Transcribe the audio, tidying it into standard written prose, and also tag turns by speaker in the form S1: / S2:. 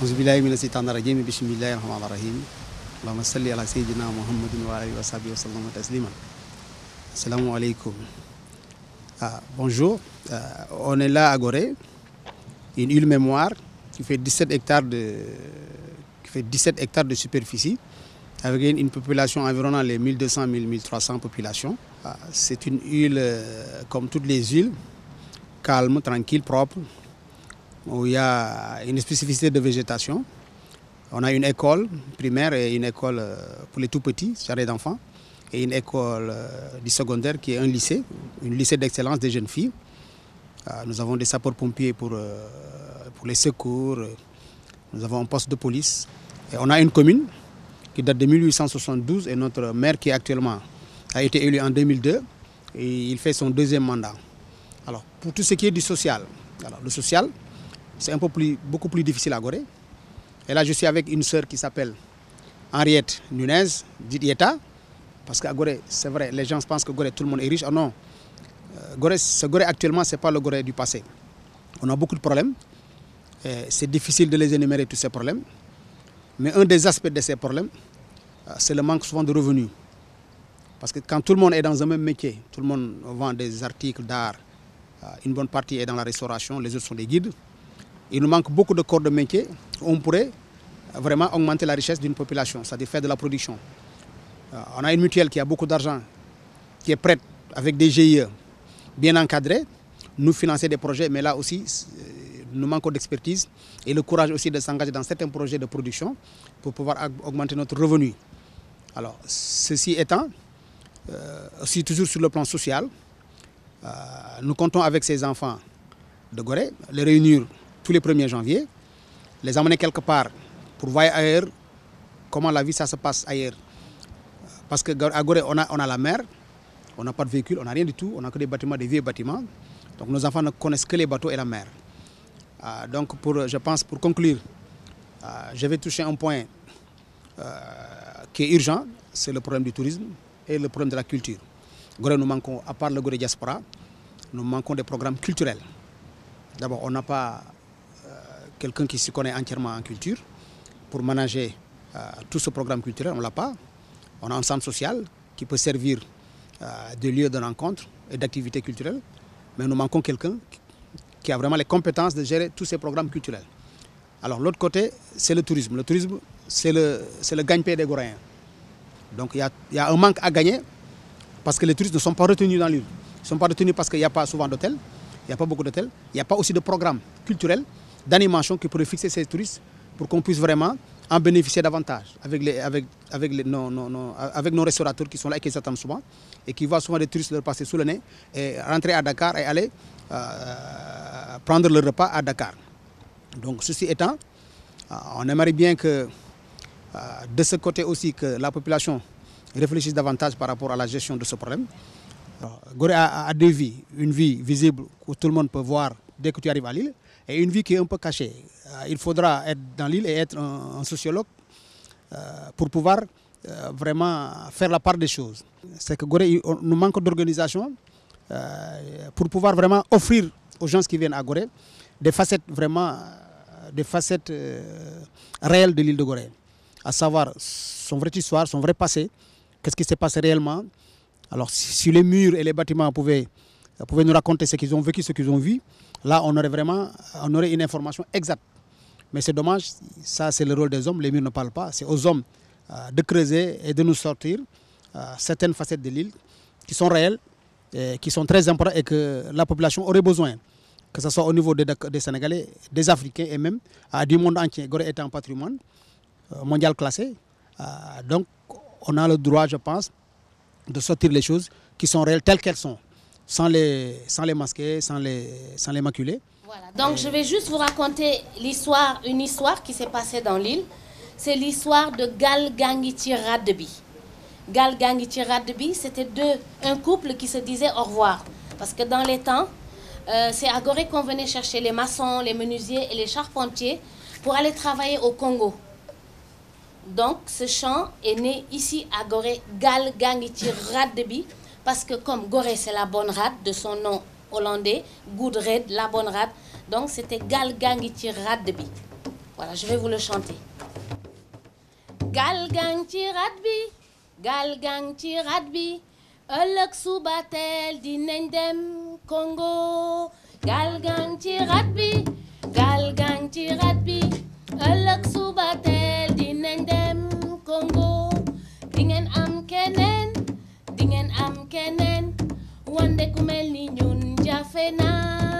S1: أعوذ بالله من الشيطان الرجيم بسم الله الرحمن الرحيم اللهم صل على سيدنا محمد وعلى آله وصحبه وسلم تسليما. Assalamu alaikum. Bonjour, on est là à Gorée, une île mémoire qui fait 17 hectares de superficie avec une population environnant les 1200-1300 populations. C'est une île comme toutes les îles, calme, tranquille, propre, où il y a une spécificité de végétation. On a une école primaire et une école pour les tout petits, jardin d'enfants, et une école du secondaire qui est un lycée d'excellence des jeunes filles. Nous avons des sapeurs-pompiers pour les secours, nous avons un poste de police. Et on a une commune qui date de 1872 et notre maire qui actuellement a été élu en 2002 et il fait son deuxième mandat. Alors, pour tout ce qui est du social, le social, c'est beaucoup plus difficile à Gorée. Et là, je suis avec une sœur qui s'appelle Henriette Nunez, dite Yeta, parce qu'à Gorée, c'est vrai, les gens pensent que Gorée, tout le monde est riche. Ah non, Gorée actuellement, ce n'est pas le Gorée du passé. On a beaucoup de problèmes. C'est difficile de les énumérer, tous ces problèmes. Mais un des aspects de ces problèmes, c'est le manque souvent de revenus. Parce que quand tout le monde est dans un même métier, tout le monde vend des articles d'art, une bonne partie est dans la restauration, les autres sont des guides. Il nous manque beaucoup de corps de métier où on pourrait vraiment augmenter la richesse d'une population, c'est-à-dire faire de la production. On a une mutuelle qui a beaucoup d'argent, qui est prête avec des GIE bien encadrés, nous financer des projets, mais là aussi, nous manquons d'expertise et le courage aussi de s'engager dans certains projets de production pour pouvoir augmenter notre revenu. Alors, ceci étant, aussi toujours sur le plan social, nous comptons avec ces enfants de Gorée, les réunir tous les 1er janvier, les emmener quelque part pour voir ailleurs comment la vie ça se passe ailleurs. Parce qu'à Gorée, on a la mer, on n'a pas de véhicule, on n'a rien du tout, on n'a que des bâtiments, des vieux bâtiments. Donc nos enfants ne connaissent que les bateaux et la mer. Donc je pense pour conclure, je vais toucher un point qui est urgent, c'est le problème du tourisme et le problème de la culture. Gorée, nous manquons, à part le Gorée Diaspora, nous manquons des programmes culturels. D'abord, on n'a pas quelqu'un qui se connaît entièrement en culture pour manager tout ce programme culturel, on ne l'a pas. On a un centre social qui peut servir de lieu de rencontre et d'activité culturelle, mais nous manquons quelqu'un qui a vraiment les compétences de gérer tous ces programmes culturels. Alors l'autre côté, c'est le tourisme. Le tourisme, c'est le gagne-pain des Goréens. Donc il y a un manque à gagner parce que les touristes ne sont pas retenus dans l'île. Ils ne sont pas retenus parce qu'il n'y a pas souvent d'hôtels, il n'y a pas beaucoup d'hôtels, il n'y a pas aussi de programmes culturels, d'animation qui pourraient fixer ces touristes pour qu'on puisse vraiment en bénéficier davantage avec nos restaurateurs qui sont là et qui s'attendent souvent et qui voient souvent des touristes leur passer sous le nez et rentrer à Dakar et aller prendre leur repas à Dakar. Donc ceci étant, on aimerait bien que de ce côté aussi que la population réfléchisse davantage par rapport à la gestion de ce problème. Gorée a deux vies, une vie visible où tout le monde peut voir dès que tu arrives à l'île et une vie qui est un peu cachée. Il faudra être dans l'île et être un sociologue pour pouvoir vraiment faire la part des choses. C'est que Gorée, nous manque d'organisation pour pouvoir vraiment offrir aux gens qui viennent à Gorée des facettes vraiment, réelles de l'île de Gorée, à savoir son vraie histoire, son vrai passé, qu'est-ce qui s'est passé réellement. Alors si les murs et les bâtiments pouvaient nous raconter ce qu'ils ont vécu, ce qu'ils ont vu, là on aurait une information exacte. Mais c'est dommage, ça c'est le rôle des hommes, les murs ne parlent pas, c'est aux hommes de creuser et de nous sortir certaines facettes de l'île qui sont réelles, qui sont très importantes et que la population aurait besoin, que ce soit au niveau des Sénégalais, des Africains et même du monde entier. Gorée est un patrimoine mondial classé, donc on a le droit, je pense, de sortir les choses qui sont réelles telles qu'elles sont, sans les masquer, sans les maculer.
S2: Voilà, donc je vais juste vous raconter une histoire qui s'est passée dans l'île. C'est l'histoire de Galgangiti Radbi. Galgangiti Radbi, c'était un couple qui se disait au revoir. Parce que dans les temps, c'est à Gorée qu'on venait chercher les maçons, les menuisiers et les charpentiers pour aller travailler au Congo. Donc ce chant est né ici à Gorée, Galgangiti Radbi, parce que comme Gorée c'est la bonne rade de son nom hollandais, Good Red, la bonne rade, donc c'était Galgangiti Radbi. Voilà. Voilà, je vais vous le chanter. Gal gang ci rat bi, gal gang ci rat bi, ëllëg suba teel dinañ dem Congo. Gal gang ci rat bi, gal gang ci rat bi, ëllëg suba teel dinañ dem Congo. Dingeen am keneen, wande ku mel ni ñun jafe na.